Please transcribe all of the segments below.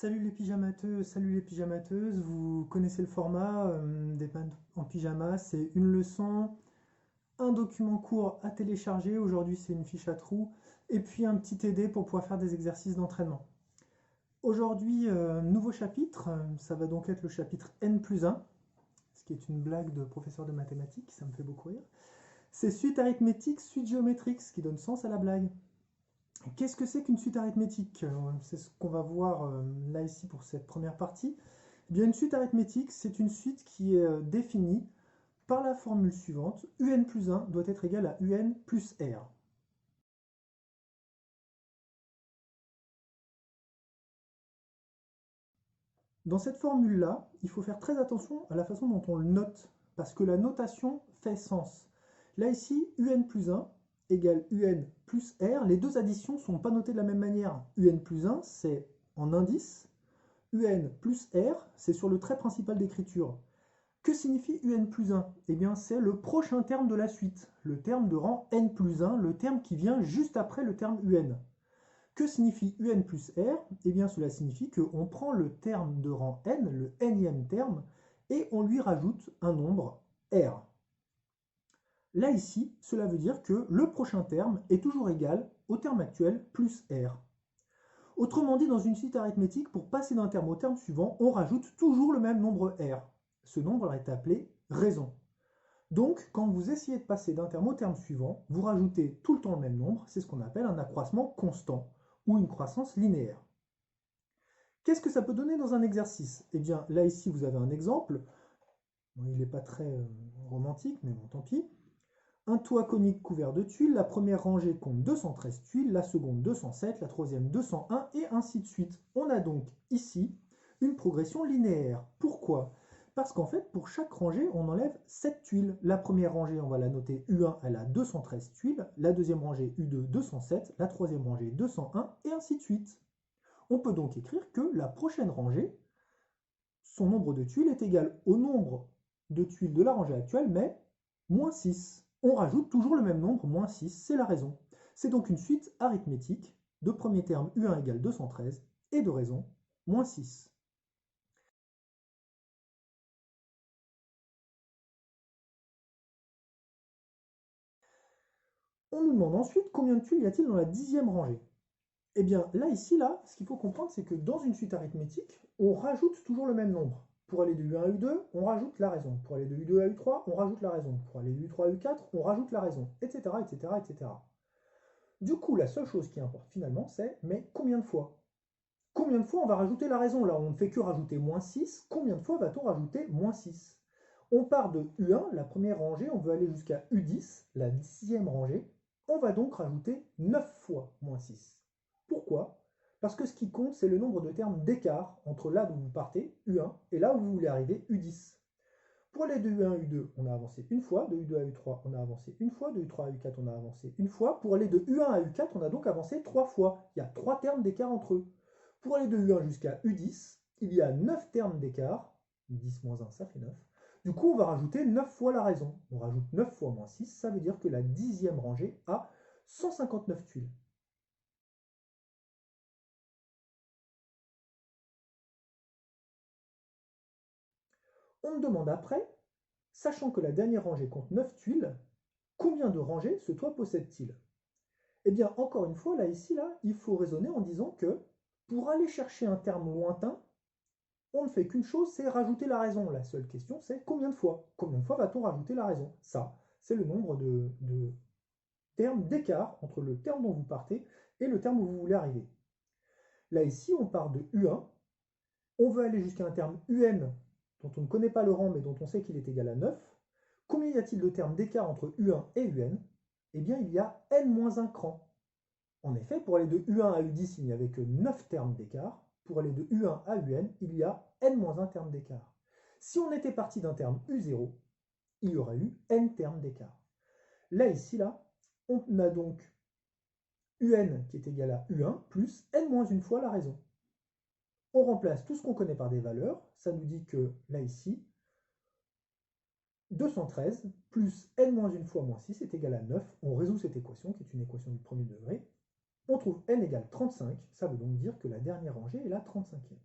Salut les pyjamateux, salut les pyjamateuses, vous connaissez le format des maths en pyjama, c'est une leçon, un document court à télécharger, aujourd'hui c'est une fiche à trous, et puis un petit TD pour pouvoir faire des exercices d'entraînement. Aujourd'hui, nouveau chapitre, ça va donc être le chapitre N plus 1, ce qui est une blague de professeur de mathématiques, ça me fait beaucoup rire. C'est suite arithmétique, suite géométrique, ce qui donne sens à la blague. Qu'est-ce que c'est qu'une suite arithmétique? C'est ce qu'on va voir là ici pour cette première partie. Eh bien, une suite arithmétique, c'est une suite qui est définie par la formule suivante. Un plus 1 doit être égal à un plus r. Dans cette formule-là, il faut faire très attention à la façon dont on le note, parce que la notation fait sens. Là ici, un plus 1 égale un plus r. Les deux additions ne sont pas notées de la même manière. Un plus 1, c'est en indice. Un plus r, c'est sur le trait principal d'écriture. Que signifie un plus 1? Eh bien, c'est le prochain terme de la suite, le terme de rang n plus 1, le terme qui vient juste après le terme un. Que signifie un plus r? Eh bien, cela signifie qu'on prend le terme de rang n, le nème terme, et on lui rajoute un nombre r. Là, ici, cela veut dire que le prochain terme est toujours égal au terme actuel plus r. Autrement dit, dans une suite arithmétique, pour passer d'un terme au terme suivant, on rajoute toujours le même nombre r. Ce nombre est appelé raison. Donc, quand vous essayez de passer d'un terme au terme suivant, vous rajoutez tout le temps le même nombre, c'est ce qu'on appelle un accroissement constant ou une croissance linéaire. Qu'est-ce que ça peut donner dans un exercice? Eh bien, là ici, vous avez un exemple. Bon, il n'est pas très romantique, mais bon, tant pis. Un toit conique couvert de tuiles, la première rangée compte 213 tuiles, la seconde 207, la troisième 201, et ainsi de suite. On a donc ici une progression linéaire. Pourquoi? Parce qu'en fait, pour chaque rangée, on enlève 7 tuiles. La première rangée, on va la noter U1, elle a 213 tuiles, la deuxième rangée U2, 207, la troisième rangée 201, et ainsi de suite. On peut donc écrire que la prochaine rangée, son nombre de tuiles est égal au nombre de tuiles de la rangée actuelle, mais moins 6. On rajoute toujours le même nombre, moins 6, c'est la raison. C'est donc une suite arithmétique de premier terme U1 égale 213 et de raison, moins 6. On nous demande ensuite combien de tuiles y a-t-il dans la dixième rangée. Eh bien, là, ici, là, ce qu'il faut comprendre, c'est que dans une suite arithmétique, on rajoute toujours le même nombre. Pour aller de U1 à U2, on rajoute la raison. Pour aller de U2 à U3, on rajoute la raison. Pour aller de U3 à U4, on rajoute la raison, etc., etc., etc. Du coup, la seule chose qui importe finalement, c'est mais combien de fois? Combien de fois on va rajouter la raison? Là, on ne fait que rajouter moins 6. Combien de fois va-t-on rajouter moins 6? On part de U1, la première rangée, on veut aller jusqu'à U10, la dixième rangée. On va donc rajouter 9 fois moins 6. Pourquoi? Parce que ce qui compte, c'est le nombre de termes d'écart entre là d'où vous partez, U1, et là où vous voulez arriver, U10. Pour aller de U1 à U2, on a avancé une fois, de U2 à U3, on a avancé une fois, de U3 à U4, on a avancé une fois. Pour aller de U1 à U4, on a donc avancé 3 fois. Il y a 3 termes d'écart entre eux. Pour aller de U1 jusqu'à U10, il y a 9 termes d'écart. 10 moins 1, ça fait 9. Du coup, on va rajouter 9 fois la raison. On rajoute 9 fois moins 6, ça veut dire que la dixième rangée a 159 tuiles. On me demande après, sachant que la dernière rangée compte 9 tuiles, combien de rangées ce toit possède-t-il? Eh bien, encore une fois, là, ici, là, il faut raisonner en disant que pour aller chercher un terme lointain, on ne fait qu'une chose, c'est rajouter la raison. La seule question, c'est combien de fois? Combien de fois va-t-on rajouter la raison? Ça, c'est le nombre de termes d'écart entre le terme dont vous partez et le terme où vous voulez arriver. Là, ici, on part de U1. On veut aller jusqu'à un terme UN dont on ne connaît pas le rang, mais dont on sait qu'il est égal à 9. Combien y a-t-il de termes d'écart entre U1 et UN? Eh bien, il y a n-1 cran. En effet, pour aller de U1 à U10, il n'y avait que 9 termes d'écart. Pour aller de U1 à UN, il y a n-1 termes d'écart. Si on était parti d'un terme U0, il y aurait eu n termes d'écart. Là, ici, là, on a donc UN qui est égal à U1 plus n-1 fois la raison. On remplace tout ce qu'on connaît par des valeurs. Ça nous dit que, là, ici, 213 plus n-1 fois moins 6 est égal à 9. On résout cette équation, qui est une équation du premier degré. On trouve n égale 35, ça veut donc dire que la dernière rangée est la 35e.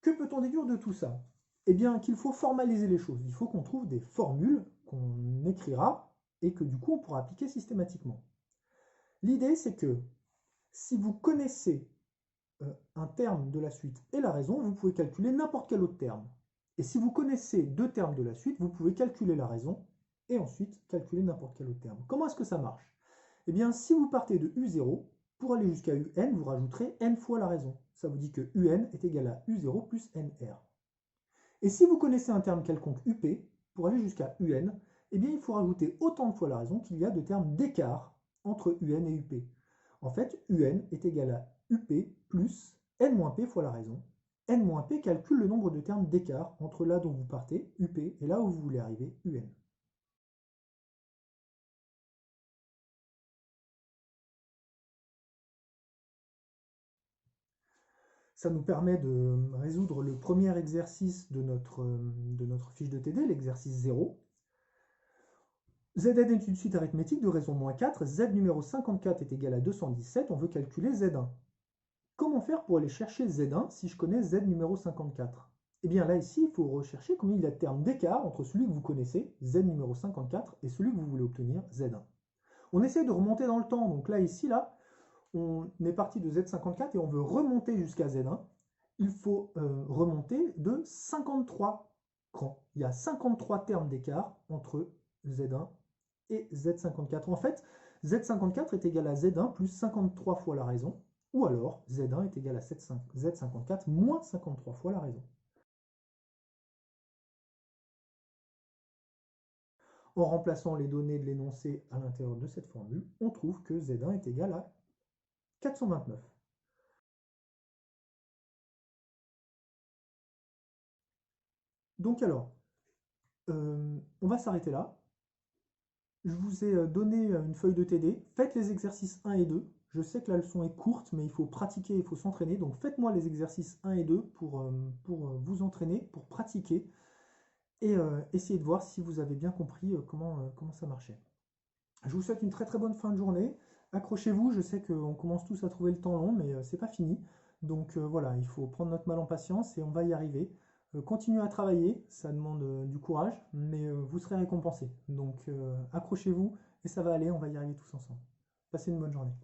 Que peut-on déduire de tout ça? Eh bien qu'il faut formaliser les choses, il faut qu'on trouve des formules qu'on écrira et que du coup on pourra appliquer systématiquement. L'idée c'est que si vous connaissez un terme de la suite et la raison, vous pouvez calculer n'importe quel autre terme. Et si vous connaissez deux termes de la suite, vous pouvez calculer la raison et ensuite calculer n'importe quel autre terme. Comment est-ce que ça marche? Eh bien, si vous partez de U0, pour aller jusqu'à UN, vous rajouterez n fois la raison. Ça vous dit que UN est égal à U0 plus NR. Et si vous connaissez un terme quelconque UP, pour aller jusqu'à UN, eh bien, il faut rajouter autant de fois la raison qu'il y a de termes d'écart entre UN et UP. En fait, UN est égal à UP plus N-P fois la raison. N-P calcule le nombre de termes d'écart entre là dont vous partez, UP, et là où vous voulez arriver, UN. Ça nous permet de résoudre le premier exercice de notre fiche de TD, l'exercice 0. Zn est une suite arithmétique de raison moins 4. Z numéro 54 est égal à 217. On veut calculer Z1. Comment faire pour aller chercher Z1 si je connais Z numéro 54? Eh bien là, ici, il faut rechercher combien il y a de termes d'écart entre celui que vous connaissez, Z numéro 54, et celui que vous voulez obtenir, Z1. On essaie de remonter dans le temps. Donc là, ici, là, on est parti de Z54 et on veut remonter jusqu'à Z1. Il faut remonter de 53 crans. Il y a 53 termes d'écart entre Z1 et Z54. En fait, Z54 est égal à Z1 plus 53 fois la raison, ou alors Z1 est égal à Z54 moins 53 fois la raison. En remplaçant les données de l'énoncé à l'intérieur de cette formule, on trouve que Z1 est égal à 429. Donc alors, on va s'arrêter là. Je vous ai donné une feuille de TD. Faites les exercices 1 et 2. Je sais que la leçon est courte, mais il faut pratiquer, il faut s'entraîner. Donc faites-moi les exercices 1 et 2 pour vous entraîner, pour pratiquer et essayer de voir si vous avez bien compris comment ça marchait. Je vous souhaite une très très bonne fin de journée. Accrochez-vous, je sais qu'on commence tous à trouver le temps long, mais c'est pas fini. Donc voilà, il faut prendre notre mal en patience et on va y arriver. Continuez à travailler, ça demande du courage, mais vous serez récompensé. Donc accrochez-vous et ça va aller, on va y arriver tous ensemble. Passez une bonne journée.